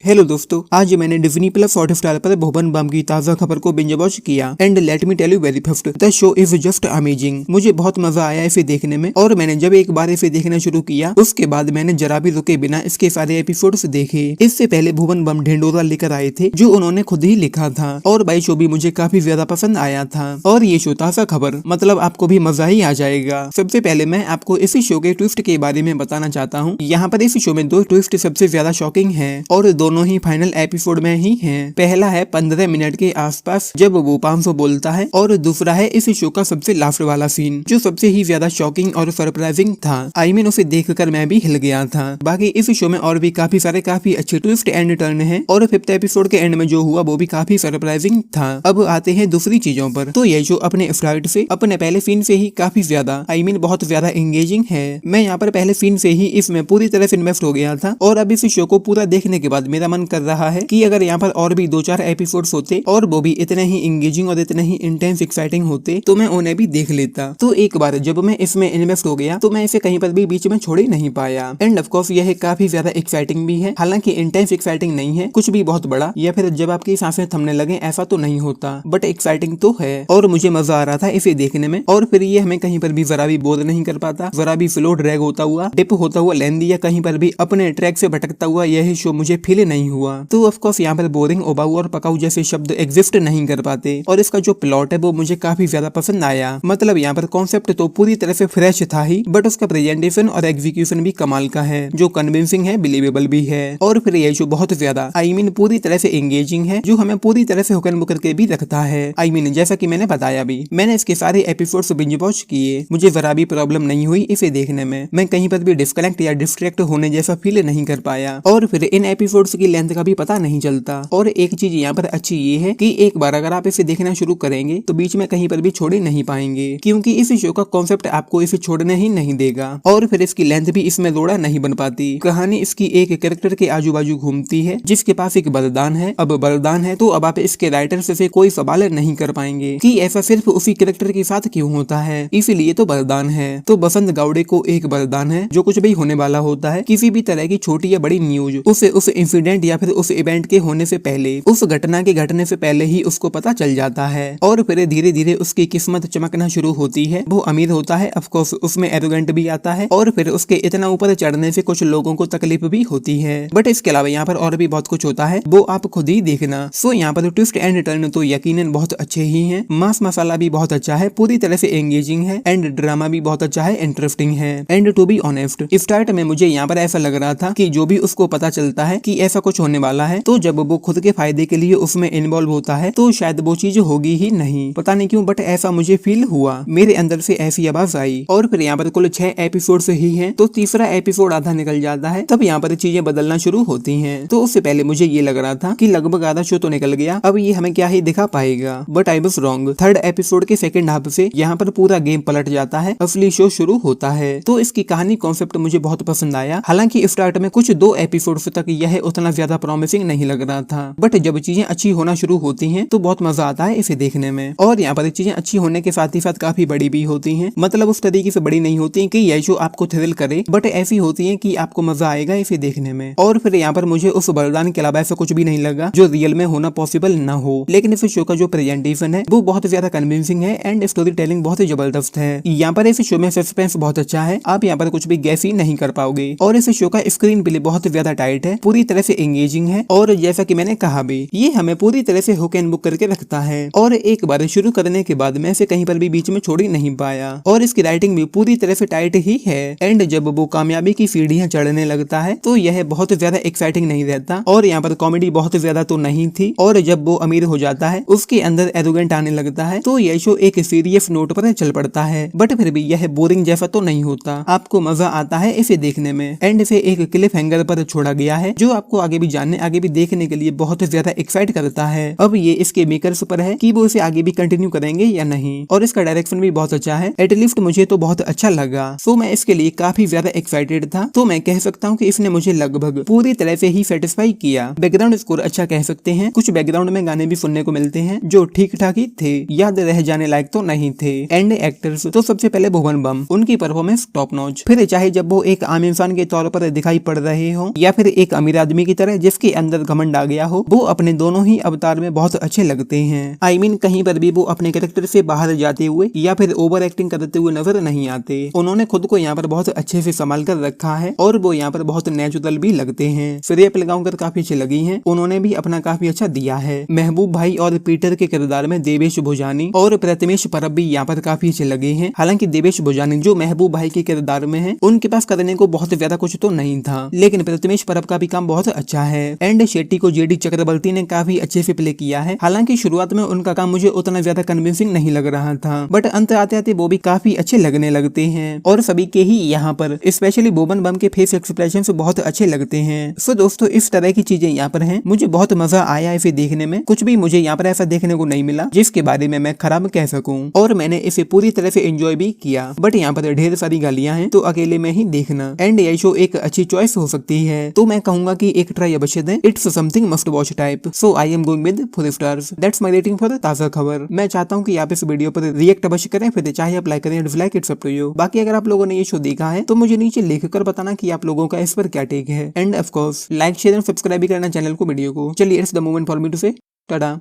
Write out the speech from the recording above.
Hello दोस्तों, आज मैंने डिज्नी प्लस हॉटस्टार पर भुवन बाम की ताजा खबर को बिंज वॉच किया and let me tell you very first the show is just amazing. मुझे बहुत मजा आया इसे देखने में और मैंने जब एक बार इसे देखना शुरू किया उसके बाद मैंने जरा भी रुके बिना इसके सारे एपिसोड्स देखे। इससे पहले भुवन बाम ढिंडोरा लेकर आए थे जो उन्होंने खुद ही लिखा था और भाई शो भी मुझे काफी ज्यादा पसंद आया था और ये शो ताजा खबर मतलब आपको भी मजा ही आ जाएगा। सबसे पहले मैं आपको इसी शो के ट्विस्ट के बारे में बताना चाहता हूँ। यहाँ पर इस शो में दो ट्विस्ट सबसे ज्यादा शॉकिंग है और दोनों ही फाइनल एपिसोड में ही हैं। पहला है 15 मिनट के आसपास जब वो 500 बोलता है और दूसरा है इस शो का सबसे लास्ट वाला सीन जो सबसे ही ज्यादा शॉकिंग और सरप्राइजिंग था। आई मीन उसे देखकर मैं भी हिल गया था। बाकी इस शो में और भी काफी सारे काफी अच्छे ट्विस्ट एंड टर्न है और 5th एपिसोड के एंड में जो हुआ वो भी काफी सरप्राइजिंग था। अब आते हैं दूसरी चीजों पर। तो ये शो अपने स्टार्ट से अपने पहले सीन से ही काफी ज्यादा आई मीन बहुत ज्यादा एंगेजिंग है। मैं यहाँ पर पहले सीन से ही इसमें पूरी तरह से इन्वेस्ट हो गया था और अब इस शो को पूरा देखने के बाद मेरा मन कर रहा है कि अगर यहाँ पर और भी 2-4 एपिसोड्स होते और वो भी इतने ही एंगेजिंग और इतने ही इंटेंस एक्साइटिंग होते तो मैं उन्हें भी देख लेता। तो एक बार जब मैं इसमें इन्वेस्ट हो गया तो मैं इसे कहीं पर भी बीच में छोड़ ही नहीं पाया एंड ऑफ कोर्स यह काफी ज्यादा एक्साइटिंग भी है। हालांकि इंटेंस एक्साइटिंग नहीं है, कुछ भी बहुत बड़ा या फिर जब आपकी सांसें थमने लगे ऐसा तो नहीं होता, बट एक्साइटिंग तो है और मुझे मजा आ रहा था इसे देखने में। और फिर ये हमें कहीं पर भी जरा भी बोर नहीं कर पाता, जरा भी स्लो ड्रैग होता हुआ, डिप होता हुआ, लेंदी या कहीं पर भी अपने ट्रैक से भटकता हुआ यह शो मुझे फील नहीं हुआ। तो ऑफ कोर्स यहाँ पर बोरिंग, ओबाऊ और पकाऊ जैसे शब्द एग्जिस्ट नहीं कर पाते और इसका जो प्लॉट है वो मुझे काफी ज्यादा पसंद आया। मतलब यहाँ पर कॉन्सेप्ट तो पूरी तरह से फ्रेश था ही बट उसका प्रेजेंटेशन और एग्जीक्यूशन भी कमाल का है जो कन्विंसिंग है, बिलीवेबल भी है और फिर ये शो बहुत ज्यादा आई मीन पूरी तरह से एंगेजिंग है जो हमें पूरी तरह से हुकन बुकर के भी रखता है। आई मीन जैसा कि मैंने बताया भी, मैंने इसके सारे एपिसोड्स बिंज वॉच किए, मुझे जरा भी प्रॉब्लम नहीं हुई इसे देखने में। मैं कहीं पर भी डिस्कनेक्ट या डिस्ट्रैक्ट होने जैसा फील नहीं कर पाया और फिर इन एपिसोड्स की लेंथ का भी पता नहीं चलता। और एक चीज यहाँ पर अच्छी ये है कि एक बार अगर आप इसे देखना शुरू करेंगे तो बीच में कहीं पर भी छोड़ ही नहीं पाएंगे क्योंकि इस शो का कॉन्सेप्ट आपको इसे छोड़ने ही नहीं देगा और फिर इसकी लेंथ भी इसमें लोड़ा नहीं बन पाती। कहानी इसकी एक कैरेक्टर के आजू बाजू घूमती है जिसके पास एक वरदान है। अब वरदान है तो अब आप इसके राइटर से कोई सवाल नहीं कर पाएंगे कि ऐसा सिर्फ उसी कैरेक्टर के साथ क्यों होता है, इसीलिए तो वरदान है। तो बसंत गावड़े को एक वरदान है जो कुछ भी होने वाला होता है, किसी भी तरह की छोटी या बड़ी न्यूज उसे उस इंसिडेंट या फिर उस इवेंट के होने से पहले, उस घटना के घटने से पहले ही उसको पता चल जाता है और फिर धीरे धीरे उसकी किस्मत चमकना शुरू होती है। वो अमीर होता है, ऑफ कोर्स उसमें एरोगेंट भी आता है और फिर उसके इतना ऊपर चढ़ने से कुछ लोगों को तकलीफ भी होती है। बट इसके अलावा यहाँ पर और भी बहुत कुछ होता है, वो आप खुद ही देखना। सो यहाँ पर ट्विस्ट एंड टर्न तो यकीनन बहुत अच्छे ही हैं। मास मसाला भी बहुत अच्छा है, पूरी तरह से एंगेजिंग है एंड ड्रामा भी बहुत अच्छा है, इंटरेस्टिंग है। And to be honest start में मुझे यहाँ पर ऐसा लग रहा था कि जो भी उसको पता चलता है कि ऐसा कुछ होने वाला है तो जब वो खुद के फायदे के लिए उसमें इन्वॉल्व होता है तो शायद वो चीज होगी ही नहीं, पता नहीं क्यों बट ऐसा मुझे फील हुआ, मेरे अंदर से ऐसी आवाज आई। और फिर यहाँ पर कुल 6 एपिसोड ही हैं तो तीसरा एपिसोड आधा निकल जाता है तब यहाँ पर चीजें बदलना शुरू होती हैं। तो उससे पहले मुझे ये लग रहा था कि लगभग आधा शो तो निकल गया, अब ये हमें क्या ही दिखा पाएगा, but I was wrong. 3rd episode के सेकंड हाफ से यहाँ पर पूरा गेम पलट जाता है, असली शो शुरू होता है। तो इसकी कहानी कॉन्सेप्ट मुझे बहुत पसंद आया। हालांकि स्टार्ट में कुछ 2 एपिसोड्स तक यह उतना ज्यादा प्रॉमिसिंग नहीं लग रहा था बट जब चीजें अच्छी होना शुरू होती हैं तो बहुत मजा आता है इसे देखने में। और यहाँ पर चीजें अच्छी होने के साथ ही साथ काफी बड़ी भी होती हैं, मतलब उस तरीके से बड़ी नहीं होती कि यह शो आपको थ्रिल करे बट ऐसी होती है कि आपको मजा आएगा इसे देखने में। और फिर यहाँ पर मुझे उस वरदान के अलावा ऐसा कुछ भी नहीं लगा जो रियल में होना पॉसिबल न हो, लेकिन इस शो का जो प्रेजेंटेशन है वो बहुत ज्यादा कन्विंसिंग है एंड स्टोरी टेलिंग बहुत ही जबरदस्त है। यहाँ पर इस शो में सस्पेंस बहुत अच्छा है, आप यहाँ पर कुछ भी गैस ही नहीं कर पाओगे और इस शो का स्क्रीन प्ले बहुत ज्यादा टाइट है, पूरी तरह से एंगेजिंग है और जैसा कि मैंने कहा भी ये हमें पूरी तरह से हुक एंड बुक करके रखता है और एक बार शुरू करने के बाद मैं इसे कहीं पर भी बीच में छोड़ ही नहीं पाया और इसकी राइटिंग भी पूरी तरह से टाइट ही है। एंड जब वो कामयाबी की सीढ़ियां चढ़ने लगता है तो यह बहुत ज्यादा एक्साइटिंग नहीं रहता और यहाँ पर कॉमेडी बहुत ज्यादा तो नहीं थी और जब वो अमीर हो जाता है उसके अंदर एरोगेंट आने लगता है तो यह शो एक सीरियस नोट पर चल पड़ता है बट फिर भी यह बोरिंग जैसा तो नहीं होता, आपको मजा आता है इसे देखने में। एंड इसे एक क्लिफ हैंगर पर छोड़ा गया है जो आपको आगे भी जानने, आगे भी देखने के लिए बहुत ज्यादा एक्साइट करता है। अब ये इसके मेकर्स पर है कि वो इसे आगे भी कंटिन्यू करेंगे या नहीं और इसका डायरेक्शन भी बहुत अच्छा है, एटलीस्ट मुझे तो बहुत अच्छा लगा। सो मैं इसके लिए काफी ज्यादा एक्साइटेड था। तो मैं कह सकता हूँ कि इसने मुझे लगभग पूरी तरह से ही सेटिस्फाई किया। बैकग्राउंड स्कोर अच्छा कह सकते हैं, कुछ बैकग्राउंड में गाने भी सुनने को मिलते हैं जो ठीक ठाक ही थे, याद रह जाने लायक तो नहीं थे। एंड एक्टर्स तो सबसे पहले भुवन बाम, उनकी परफॉर्मेंस टॉप नॉच। फिर चाहे जब वो एक आम इंसान के तौर पर दिखाई पड़ रहे हो या फिर एक अमीर आदमी की तरह जिसके अंदर घमंड आ गया हो वो अपने दोनों ही अवतार में बहुत अच्छे लगते हैं। आई मीन कहीं पर भी वो अपने कैरेक्टर से बाहर जाते हुए या फिर ओवर एक्टिंग करते हुए नजर नहीं आते। उन्होंने खुद को यहाँ पर बहुत अच्छे से संभाल कर रखा है और वो यहाँ पर बहुत नेचुरल भी लगते हैं। श्रेया पिलगांवकर काफी अच्छी लगी हैं, उन्होंने भी अपना काफी अच्छा दिया है। महबूब भाई और पीटर के किरदार में देवेश भोजानी और प्रथमेश परब भी यहाँ पर काफी अच्छे लगे हैं। हालांकि देवेश भोजानी जो महबूब भाई के किरदार में है उनके पास करने को बहुत ज्यादा कुछ तो नहीं था, लेकिन प्रथमेश परब का भी काम बहुत अच्छा है। एंड शेट्टी को जेडी चक्रवर्ती ने काफी अच्छे से प्ले किया है। हालांकि शुरुआत में उनका काम मुझे उतना ज्यादा कन्विंसिंग नहीं लग रहा था, बट अंत आते आते वो भी काफी अच्छे लगने लगते हैं और सभी के ही यहाँ पर स्पेशली बोबन बम के फेस एक्सप्रेशन बहुत अच्छे लगते हैं। सो दोस्तों इस तरह की चीजें यहाँ पर हैं, मुझे बहुत मजा आया इसे देखने में। कुछ भी मुझे यहाँ पर ऐसा देखने को नहीं मिला जिसके बारे में मैं खराब कह सकूं, और मैंने इसे पूरी तरह से एंजॉय भी किया। बट यहाँ पर ढेर सारी गालियां हैं तो अकेले में ही देखना। एंड ये शो एक अच्छी चॉइस हो सकती है, तो मैं कहूंगा कि एक ट्राई अवश्य दें। It's something must watch type. So I am going with 4 stars. That's my rating for ताजा खबर। मैं चाहता हूँ कि आप इस वीडियो पर रिएक्ट अवश्य करें, फिर चाहे आप लाइक करें, dislike, it's up to you. बाकी अगर आप लोगों ने ये शो देखा है तो मुझे नीचे लिखकर बताना कि आप लोगों का इस पर क्या टेक है। And of course like, share and subscribe भी करना चैनल को, वीडियो को। चलिए it's the moment for me to say Tata.